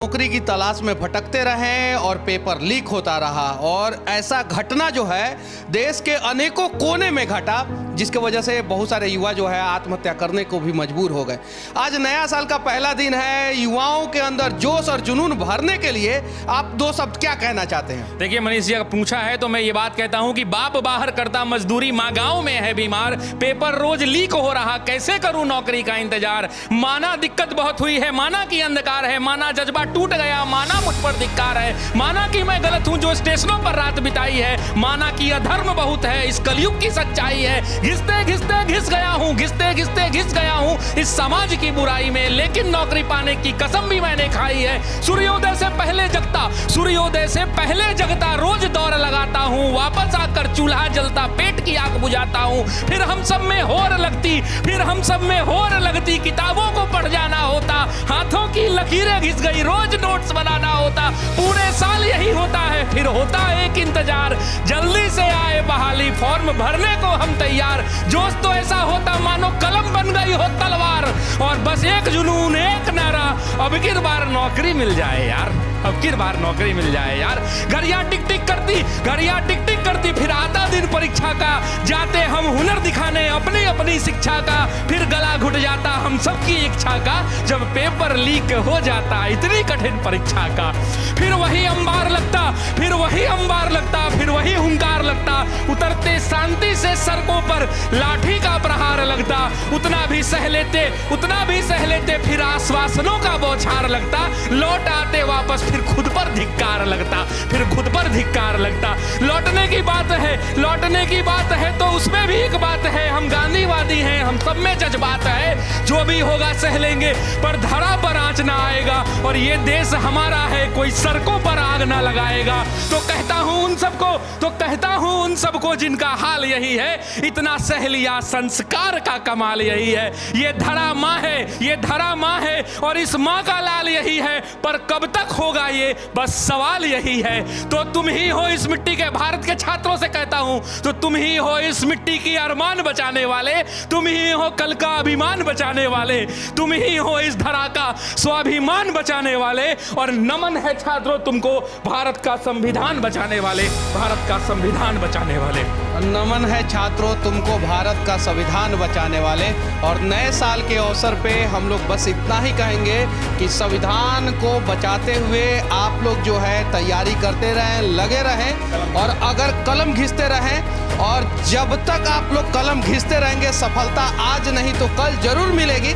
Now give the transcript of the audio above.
नौकरी की तलाश में भटकते रहे और पेपर लीक होता रहा और ऐसा घटना जो है देश के अनेकों कोने में घटा, जिसके वजह से बहुत सारे युवा जो है आत्महत्या करने को भी मजबूर हो गए। आज नया साल का पहला दिन है, युवाओं के अंदर जोश और जुनून भरने के लिए आप दो शब्द क्या कहना चाहते हैं? देखिए मनीष जी, अगर पूछा है तो मैं ये बात कहता हूं कि बाप बाहर करता मजदूरी, माँ गांव में है बीमार, पेपर रोज लीक हो रहा, कैसे करूं नौकरी का इंतजार। माना दिक्कत बहुत हुई है, माना कि अंधकार है, माना जज्बा टूट गया, माना मुझ पर धिक्कार है, माना कि मैं गलत हूं जो स्टेशनों पर रात बिताई है, माना कि अधर्म बहुत है, इस कलयुग की सच्चाई है। घिसते घिसते घिस गया हूं, घिसते घिसते घिस गया हूं इस समाज की बुराई में, लेकिन नौकरी पाने की कसम भी मैंने खाई है। सूर्योदय से पहले जगता, सूर्योदय से पहले जगता, रोज दौड़ लगाता हूं, वापस आकर चूल्हा जलता, पेट की आग बुझाता हूं। फिर हम सब में होर लगती, फिर हम सब में होर लगती, किताबों को पढ़ जाना होता, हाथों की लकीरें घिस गई, रोज नोट्स बनाना होता, पूरे साल यही होता है। फिर होता एक इंतजार, जल्दी से आए बहाली, फॉर्म भरने को हम तैयार। जोश तो ऐसा होता मानो कलम बन गई हो तलवार, और बस एक जुनून, एक नारा, अब की बार नौकरी मिल जाए यार, अब की बार नौकरी मिल जाए यार। घड़ियां टिक टिक करती, घड़ियां टिक टिक करती, फिर आता दिन परीक्षा का, जाते हम हुनर दिखाने अपनी अपनी शिक्षा का, फिर गला घुट जाता हम सबकी इच्छा का, जब पेपर लीक हो जाता इतनी कठिन परीक्षा का। फिर वही अंबार लगता, फिर वही अंबार लगता, फिर वही हुंकार लगता, उतरते शांति से सड़कों पर लाठी का प्रहार लगता, उतना भी सह लेते, उतना भी सह लेते, फिर आश्वासनों का बौछार लगता, लौट आते वापस फिर खुद पर धिक्कार लगता, फिर खुद पर धिक्कार लगता। लौटने की बात है, लौटने की बात है तो उसमें भी एक बात है, हम गांधीवादी हैं, हम सब में जज्बात है, जो भी होगा सह लेंगे पर धरा पर आंच ना आएगा, और ये देश हमारा है, कोई सड़कों पर आग ना लगाएगा। तो कहता हूं उन सबको, तो कहता हूं उन सबको जिनका हाल यही है, इतना सह लिया संस्कार का कमाल यही है। ये धरा माँ है, ये धरा माँ है, और इस माँ का लाल यही है, पर कब तक होगा ये बस सवाल यही है। तो तुम ही हो इस मिट्टी के, भारत के छात्रों से कहता हूं, तो तुम ही हो इस मिट्टी की अरमान बचाने वाले, तुम ही हो कल का अभिमान बचाने वाले, तुम ही हो इस धरा का स्वाभिमान बचाने वाले, और नमन है छात्रों तुमको भारत का संविधान बचाने वाले, भारत का संविधान बचाने वाले। नमन है छात्रों तुमको भारत का संविधान बचाने वाले। और नए साल के अवसर पे हम लोग बस इतना ही कहेंगे कि संविधान को बचाते हुए आप लोग जो है तैयारी करते रहें, लगे रहें, और अगर कलम घिसते रहें, और जब तक आप लोग कलम घिसते रहेंगे सफलता आज नहीं तो कल जरूर मिलेगी।